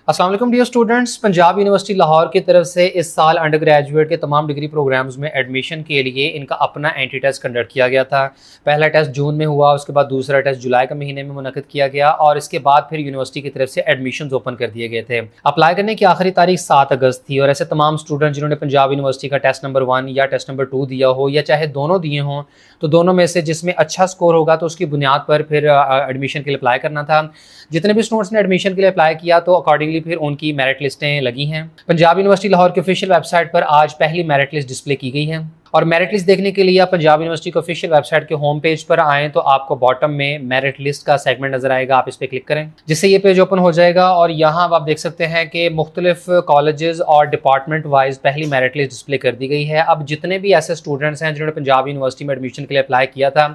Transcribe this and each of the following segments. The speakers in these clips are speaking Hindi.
अस्सलाम वालेकुम dear students, Punjab university Lahore की तरफ से इस साल अंडर ग्रेजुएट के तमाम डिग्री प्रोग्राम्स में एडमिशन के लिए इनका अपना एंट्री टेस्ट कंडक्ट किया गया था। पहला टेस्ट जून में हुआ, उसके बाद दूसरा टेस्ट जुलाई के महीने में मुनक़िद किया गया और इसके बाद फिर यूनिवर्सिटी की तरफ से एडमिशन्स ओपन कर दिए गए थे। अप्लाई करने की आखिरी तारीख 7 अगस्त थी और ऐसे तमाम स्टूडेंट जिन्होंने पंजाब यूनिवर्सिटी का टेस्ट नंबर 1 या टेस्ट नंबर 2 दिया हो या चाहे दोनों दिए हों, तो दोनों में से जिसमें अच्छा स्कोर होगा तो उसकी बुनियाद पर फिर एडमिशन के लिए अप्लाई करना था। जितने भी स्टूडेंट्स ने एडमिशन के लिए अप्लाई किया तो अकॉर्डिंगली फिर उनकी मेरिट लिस्टें लगी हैं। पंजाब यूनिवर्सिटी लाहौर की ऑफिशियल वेबसाइट पर आज पहली मेरिट लिस्ट डिस्प्ले की गई है और मेरिट लिस्ट देखने के लिए आप पंजाब यूनिवर्सिटी की ऑफिशियल वेबसाइट के होम पेज पर आएँ तो आपको बॉटम में मेरिट लिस्ट का सेगमेंट नजर आएगा। आप इस पर क्लिक करें जिससे ये पेज ओपन हो जाएगा और यहाँ आप देख सकते हैं कि मुख्तलिफ कॉलेजेस और डिपार्टमेंट वाइज पहली मेरिट लिस्ट डिस्प्ले कर दी गई है। अब जितने भी ऐसे स्टूडेंट्स हैं जिन्होंने पंजाब यूनिवर्सिटी में एडमिशन के लिए अप्लाई किया था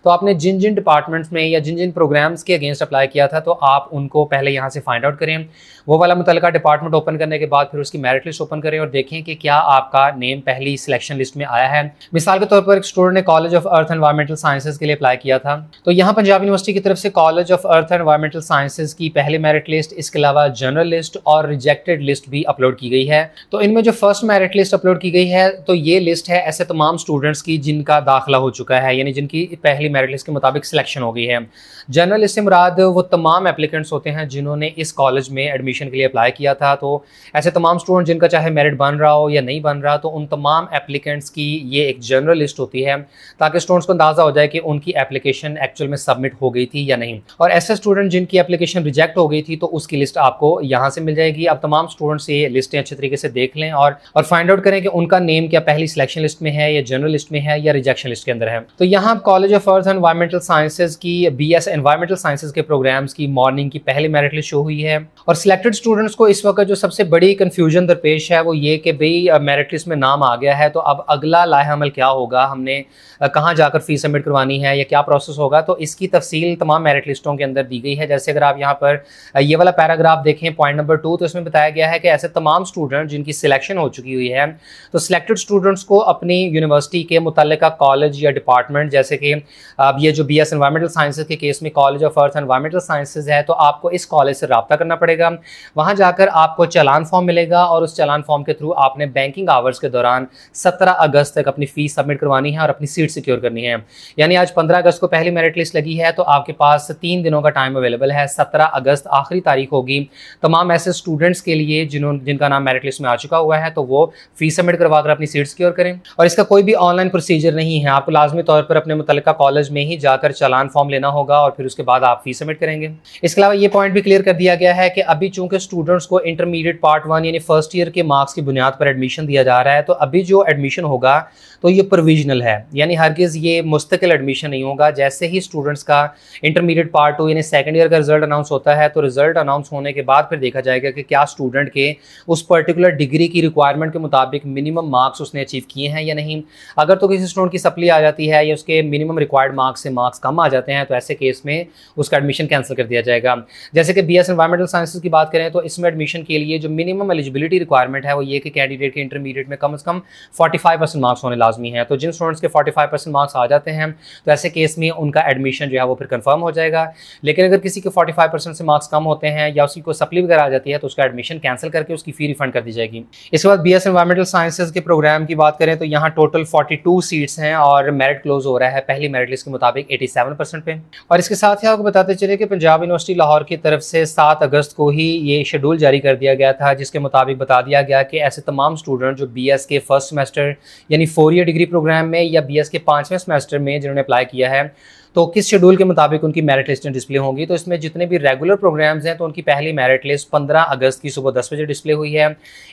तो आपने जिन जिन डिपार्टमेंट्स में या जिन जिन प्रोग्राम्स के अगेंस्ट अप्लाई किया था तो आप उनको पहले यहाँ से फाइंड आउट करें। वो वाला मुतल्लिका डिपार्टमेंट ओपन करने के बाद फिर उसकी मेरिट लिस्ट ओपन करें और देखें कि क्या आपका नेम पहली सिलेक्शन लिस्ट में आया है। मिसाल के तौर पर एक स्टूडेंट ने college of earth environmental sciences के लिए अप्लाई किया था तो यहाँ पंजाब यूनिवर्सिटी की तरफ से college of earth environmental sciences की पहली मेरिट लिस्ट, इसके अलावा जनरल लिस्ट और रिजेक्टेड लिस्ट भी अपलोड की गई है। तो इनमें जो फर्स्ट मेरिट लिस्ट अपलोड की गई है तो ये लिस्ट है ऐसे तमाम स्टूडेंट्स की जिनका दाखिला हो चुका है, यानी जिनकी पहली मेरिट लिस्ट के मुताबिक सिलेक्शन हो गई है। जनरल लिस्ट से मुराद वो तमाम एप्लीकेंट्स होते हैं जिन्होंने इस कॉलेज में एडमिशन के लिए अप्लाई किया था। तो ऐसे तमाम स्टूडेंट जिनका चाहे मेरिट बन रहा हो या नहीं बन रहा तो उन तमाम एप्लीकेंट्स की ये एक जनरल लिस्ट होती है ताकि स्टूडेंट्स को अंदाज़ा हो जाए कि उनकी एप्लीकेशन एक्चुअल में सबमिट हो गई थी या नहीं। और ऐसे स्टूडेंट जिनकी एप्लीकेशन रिजेक्ट हो गई थी तो उसकी लिस्ट आपको यहाँ से मिल जाएगी। अब तमाम स्टूडेंट्स ये लिस्टें अच्छे तरीके से देख लें और फाइंड आउट करें कि उनका नेम क्या पहली सिलेक्शन लिस्ट में है या जनरल लिस्ट में है या रिजेक्शन लिस्ट के अंदर है। तो यहाँ college of earth environmental sciences की BS एनवायरमेंटल साइंसेज के प्रोग्राम्स की मॉर्निंग की पहली मेरिट लिस्ट शो हुई है और सिलेक्टेड स्टूडेंट्स को इस वक्त जो सबसे बड़ी कंफ्यूजन दरपेश है वो ये कि भाई मेरिट लिस्ट में नाम आ गया है तो अब अगला लाहेअमल क्या होगा, हमने कहाँ जाकर फीस सबमिट करवानी है या क्या प्रोसेस होगा। तो इसकी तफसील तमाम मेरिट लिस्टों के अंदर दी गई है। जैसे अगर आप यहाँ पर ये वाला पैराग्राफ देखें पॉइंट नंबर 2 तो इसमें बताया गया है कि ऐसे तमाम स्टूडेंट जिनकी सिलेक्शन हो चुकी हुई है तो सिलेक्टेड स्टूडेंट्स को अपनी यूनिवर्सिटी के मुतल्लिका कॉलेज या डिपार्टमेंट, जैसे कि अब ये जो BS एनवायरमेंटल साइंसेज के केस में college of earth environmental sciences है तो आपको इस कॉलेज से रब्ता करना पड़ेगा। वहाँ जाकर आपको चालान फॉर्म मिलेगा और उस चालान फॉर्म के थ्रू आपने बैंकिंग आवर्स के दौरान 17 अगस्त तक अपनी फीस सबमिट करवानी है और अपनी सीट सिक्योर करनी है। यानी आज 15 अगस्त को पहली मेरिट लिस्ट लगी है तो आपके पास 3 दिनों का टाइम अवेलेबल है। 17 अगस्त आखिरी तारीख होगी तमाम ऐसे स्टूडेंट्स के लिए जिनका नाम मेरिट लिस्ट में आ चुका हुआ है तो वो फीस सबमिट करवा कर अपनी सीट सिक्योर करें। और इसका कोई भी ऑनलाइन प्रोसीजर नहीं है, आपको लाजमी तौर पर अपने मुतल्लिका कॉलेज में ही जाकर चालान फॉर्म लेना होगा और फिर उसके बाद आप फीस सबमिट करेंगे। इसके अलावा ये पॉइंट भी क्लियर कर दिया गया है कि अभी चूंकि स्टूडेंट्स को इंटरमीडिएट पार्ट 1 यानी फर्स्ट ईयर के मार्क्स की बुनियाद पर एडमिशन दिया जा रहा है तो अभी जो एडमिशन होगा तो ये प्रोविजनल है, यानी हरगिज़ ये मुस्तकिल एडमिशन नहीं होगा। जैसे ही स्टूडेंट्स का इंटरमीडिएट पार्ट 2 यानी सेकंड ईयर का रिजल्ट अनाउंस होता है तो रिजल्ट अनाउंस होने के बाद फिर देखा जाएगा कि क्या स्टूडेंट के उस पर्टिकुलर डिग्री की रिक्वायरमेंट के मुताबिक मिनिमम मार्क्स उसने अचीव किए हैं या नहीं। अगर तो किसी स्टूडेंट की सप्ली आ जाती है या उसके मिनिमम रिक्वायर्ड मार्क्स से मार्क्स कम आ जाते हैं तो ऐसे केस में उसका एडमिशन कैंसिल कर दिया जाएगा। जैसे कि BS एनवायरमेंटल साइंसेज की बात करें तो इसमें एडमिशन के लिए जो मिनिमम एलिजिबिलिटी रिक्वायरमेंट है वो ये कि कैंडिडेट के इंटरमीडिएट में कम से कम 45% मार्क्स होने लाजमी है। तो जिन स्टूडेंट्स के 45% मार्क्स आ जाते हैं तो ऐसे केस में उनका एडमिशन जो है वो फिर कंफर्म हो जाएगा। लेकिन अगर किसी के 45% से मार्क्स कम होते हैं या उसकी कोई सप्ली वगैरह आ जाती है तो उसका एडमिशन कैंसिल करके उसकी फी रिफंड कर दी जाएगी। इसके बाद BS एनवायरमेंटल साइंसेज के प्रोग्राम की बात करें तो यहाँ टोटल 42 सीट्स हैं और मेरिट क्लोज हो रहा है पहली मेरिट लिस्ट के मुताबिक 87% पे। और इसके साथ ही आपको बताते चले कि पंजाब यूनिवर्सिटी लाहौर की तरफ से 7 अगस्त को ही ये शेड्यूल जारी कर दिया गया था जिसके मुताबिक बता दिया गया कि ऐसे तमाम स्टूडेंट जो BS के फर्स्ट सेमेस्टर यानी 4 ईयर डिग्री प्रोग्राम में या BS के 5वें सेमेस्टर में जिन्होंने अप्लाई किया है तो किस शेड्यूल के मुताबिक उनकी मेरिट लिस्टें डिस्प्ले होंगी। तो इसमें जितने भी रेगुलर प्रोग्राम्स हैं तो उनकी पहली मेरिट लिस्ट 15 अगस्त की सुबह 10 बजे डिस्प्ले हुई है।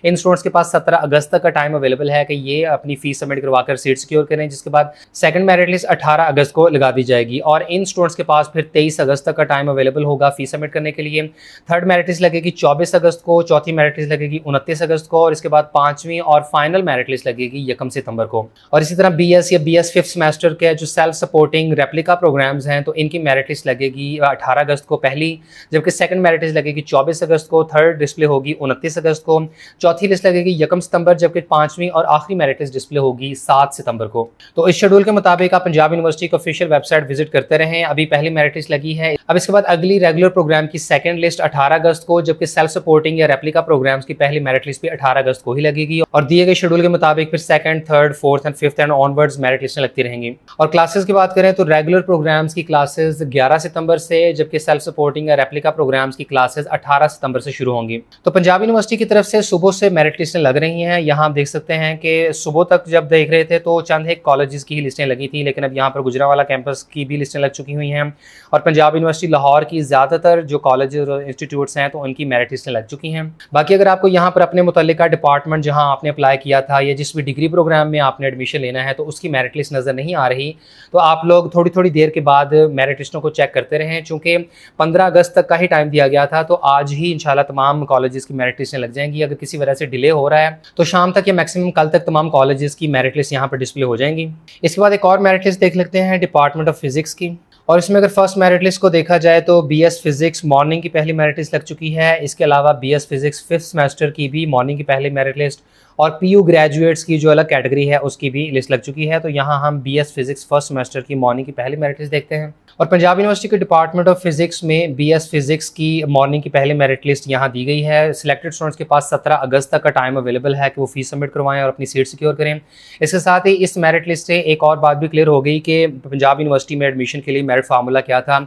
इन स्टूडेंट्स के पास 17 अगस्त तक का टाइम अवेलेबल है कि ये अपनी फीस सबमिट करवाकर सीट सिक्योर करें, जिसके बाद सेकंड मेरिट लिस्ट 18 अगस्त को लगा दी जाएगी और इन स्टूडेंट्स के पास फिर 23 अगस्त तक का टाइम अवेलेबल होगा फीस सबमिट करने के लिए। थर्ड मेरिट लिस्ट लगेगी 24 अगस्त को, चौथी मेरिट लिस्ट लगेगी 29 अगस्त को और इसके बाद 5वीं और फाइनल मेरिट लिस्ट लगेगी 1 सितंबर को। और इसी तरह BS या BS 5th सेमेस्टर के जो सेल्फ सपोर्टिंग रेप्लिका प्रोग्राम्स हैं तो की मेरिट लिस्ट लगेगी 18 अगस्त को पहली, जबकि सेकंड मेरिट लिस्ट लगेगी 24 अगस्त को, थर्ड डिस्प्ले होगी 29 अगस्त को, चौथी लिस्ट लगेगी 1 सितंबर, जबकि 5वीं और आखिरी मेरिट लिस्ट डिस्प्ले होगी 7 सितंबर को। तो इस शेड्यूल के मुताबिक आप पंजाब यूनिवर्सिटी की ऑफिशियल वेबसाइट विजिट करते रहें। अभी पहली मेरिट लिस्ट लगी है। अब इसके बाद अगली रेगुलर प्रोग्राम की सेकंड लिस्ट 18 अगस्त को, जबकि सेल्फ सपोर्टिंग या रेप्लिका प्रोग्राम्स की पहली मेरिट लिस्ट भी 18 अगस्त को ही लगेगी और दिए गए शेड्यूल के मुताबिक फिर second, third, fourth and fifth and onwards merit लिस्टें लगती रहेंगी। और क्लासेस की बात करें तो रेगुलर प्रोग्राम्स की क्लासेस 11 सितंबर से, जबकि सेल्फ सपोर्टिंग या रेप्लिका प्रोग्राम्स की क्लासेस 18 सितंबर से शुरू होंगी। तो पंजाब यूनिवर्सिटी की तरफ से सुबह से मेरिट लिस्टें लग रही हैं। यहाँ आप देख सकते हैं कि सुबह तक जब देख रहे थे तो चंद एक कॉलेजेस की ही लिस्टें लगी थी, लेकिन अब यहाँ पर गुजरांवाला कैंपस की भी लिस्टें लग चुकी हुई हैं और पंजाब यूनिवर्सिटी लाहौर की ज़्यादातर जो कॉलेजेस और इंस्टीट्यूट्स हैं तो उनकी मेरिट लिस्टें लग चुकी हैं। बाकी अगर आपको यहाँ पर अपने मुतल्लिका डिपार्टमेंट जहाँ आपने अप्लाई किया था या जिस भी डिग्री प्रोग्राम में आपने एडमिशन लेना है तो उसकी मेरिट लिस्ट नज़र नहीं आ रही, तो आप लोग थोड़ी थोड़ी देर के बाद मेरिट लिस्टों को चेक करते रहें। चूँकि 15 अगस्त तक का ही टाइम दिया गया था, तो आज ही इंशाल्लाह तमाम कॉलेजेस की मेरिट लिस्टें लग जाएंगी। अगर किसी वजह से डिले हो रहा है तो शाम तक या मैक्सिमम कल तक तमाम कॉलेजेस की मेरिट लिस्ट यहाँ पर डिस्प्ले हो जाएंगी। इसके बाद एक और मेरिट लिस्ट देख लेते हैं डिपार्टमेंट ऑफ फिजिक्स की, और इसमें अगर फर्स्ट मेरिट लिस्ट को देखा जाए तो बीएस फिजिक्स मॉर्निंग की पहली मेरिट लिस्ट लग चुकी है। इसके अलावा बीएस फिजिक्स 5th सेमेस्टर की भी मॉर्निंग की पहली मेरिट लिस्ट और पीयू ग्रेजुएट्स की जो अलग कैटेगरी है उसकी भी लिस्ट लग चुकी है। तो यहाँ हम बीएस फिजिक्स फर्स्ट सेमेस्टर की मॉर्निंग की पहली मेरिट लिस्ट देखते हैं। और पंजाब यूनिवर्सिटी के डिपार्टमेंट ऑफ फिजिक्स में बीएस फिजिक्स की मॉर्निंग की पहली मेरिट लिस्ट यहाँ दी गई है। सिलेक्टेड स्टूडेंट्स के पास 17 अगस्त तक का टाइम अवेलेबल है कि वो फीस सबमिट करवाएं और अपनी सीट सिक्योर करें। इसके साथ ही इस मेरिट लिस्ट से एक और बात भी क्लियर हो गई कि पंजाब यूनिवर्सिटी में एडमिशन के लिए मेरिट फार्मूला क्या था।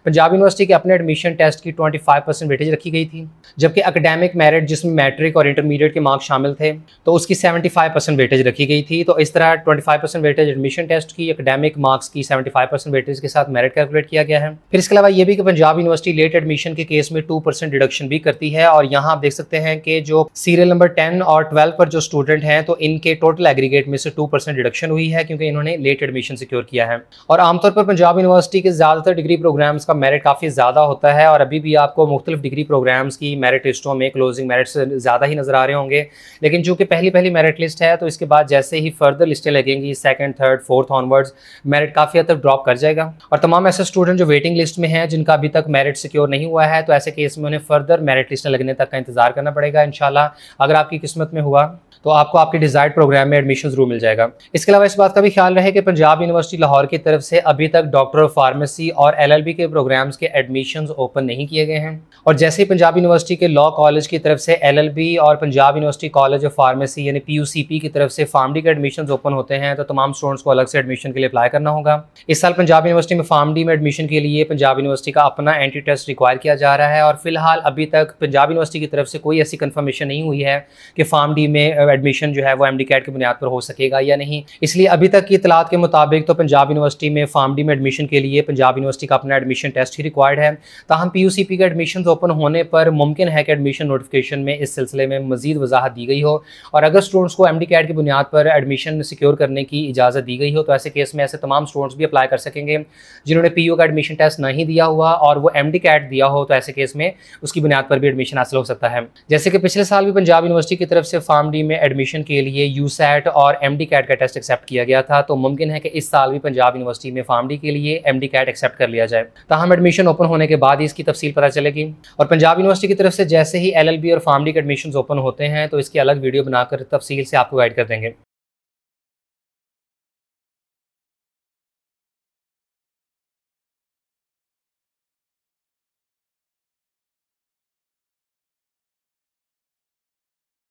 पंजाब यूनिवर्सिटी के अपने एडमिशन टेस्ट की 25% वेटेज रखी गई थी, जबकि एकेडमिक मेरिट जिसमें मैट्रिक और इंटरमीडिएट के मार्क्स शामिल थे तो उसकी 75% वेटेज रखी गई थी। तो इस तरह 25% वेटेज एडमिशन टेस्ट की, एकेडमिक मार्क्स की 75% वेटेज के साथ मेरिट कैलकुलेट किया गया है। फिर इसके अलावा ये भी कि पंजाब यूनिवर्सिटी लेट एडमिशन के केस में 2% डिडक्शन भी करती है। और यहाँ आप देख सकते हैं कि जो सीरियल नंबर 10 और 12 पर जो स्टूडेंट हैं तो इनके टोटल एग्रीगेट में से 2% डिडक्शन हुई है क्योंकि इन्होंने लेट एडमिशन सिक्योर किया है। और आमतौर पर पंजाब यूनिवर्सिटी के ज़्यादातर डिग्री प्रोग्राम्स का मेरिट काफ़ी ज़्यादा होता है और अभी भी आपको मुख्तलिफ डिग्री प्रोग्राम्स की मेरिट लिस्टों में क्लोजिंग मेरिट से ज़्यादा ही नजर आ रहे होंगे। लेकिन चूंकि पहली मेरिट लिस्ट है तो इसके बाद जैसे ही फर्दर लिस्टें लगेंगी second, third, fourth onwards merit काफ़ी हद तक ड्रॉप कर जाएगा। और तमाम ऐसे स्टूडेंट जो वेटिंग लिस्ट में हैं जिनका अभी तक मेरिट सिक्योर नहीं हुआ है तो ऐसे केस में उन्हें फर्दर मेरिट लिस्ट लगने तक का इंतजार करना पड़ेगा। इंशाल्लाह अगर आपकी किस्मत में हुआ तो आपको आपके डिजायर्ड प्रोग्राम में एडमिशन जरूर मिल जाएगा। इसके अलावा इस बात का भी ख्याल रहे कि पंजाब यूनिवर्सिटी लाहौर की तरफ से अभी तक डॉक्टर ऑफ फार्मेसी और एलएलबी के प्रोग्राम्स के एडमिशंस ओपन नहीं किए गए हैं। और जैसे ही पंजाब यूनिवर्सिटी के लॉ कॉलेज की तरफ से एलएलबी और Punjab university college of pharmacy यानी पीयूसीपी की तरफ से फार्मडी के एडमिशंस ओपन होते हैं तो तमाम स्टूडेंट्स को अलग से एडमिशन के लिए अप्लाई करना होगा। इस साल पंजाब यूनिवर्सिटी में फार्मडी में एडमिशन के लिए पंजाब यूनिवर्सिटी का अपना एंट्री टेस्ट रिक्वायर किया जा रहा है और फिलहाल अभी तक पंजाब यूनिवर्सिटी की तरफ से कोई ऐसी कंफर्मेशन नहीं हुई है कि फार्मडी में एडमिशन जो है वो एमडी कैट की बुनियाद पर हो सकेगा या नहीं। इसलिए अभी तक की इतलात के मुताबिक तो पंजाब यूनिवर्सिटी में फार्मडी में एडमिशन के लिए पंजाब यूनिवर्सिटी का अपना एडमिशन टेस्ट ही रिक्वायर्ड है। ताहम पीयूसीपी के एडमिशन ओपन होने पर मुमकिन है कि एडमिशन नोटिफिकेशन में इस सिलसिले में मजीद वजाहत दी गई हो और अगर स्टूडेंट्स को एमडी कैट की बुनियाद पर एडमिशन सिक्योर करने की इजाज़त दी गई हो तो ऐसे केस में ऐसे तमाम स्टूडेंट्स भी अप्लाई कर सकेंगे जिन्होंने पीयू का एडमिशन टेस्ट नहीं दिया हुआ और वो एमडी कैट दिया हो तो ऐसे केस में उसकी बुनियाद पर भी एडमिशन हासिल हो सकता है। जैसे कि पिछले साल भी पंजाब यूनिवर्सिटी की तरफ से फार्मडी में एडमिशन के लिए यूसैट और एमडी कैट का टेस्ट एक्सेप्ट किया गया था, तो मुमकिन है कि इस साल भी पंजाब यूनिवर्सिटी में फार्मडी के लिए एमडी कैट एक्सेप्ट कर लिया जाए। ताहम एडमिशन ओपन होने के बाद ही इसकी तफसील पता चलेगी। और पंजाब यूनिवर्सिटी की तरफ से जैसे ही एलएलबी और फार्मडी के एडमिशन ओपन होते हैं तो इसकी अलग वीडियो बनाकर तफसील से आपको गाइड कर देंगे।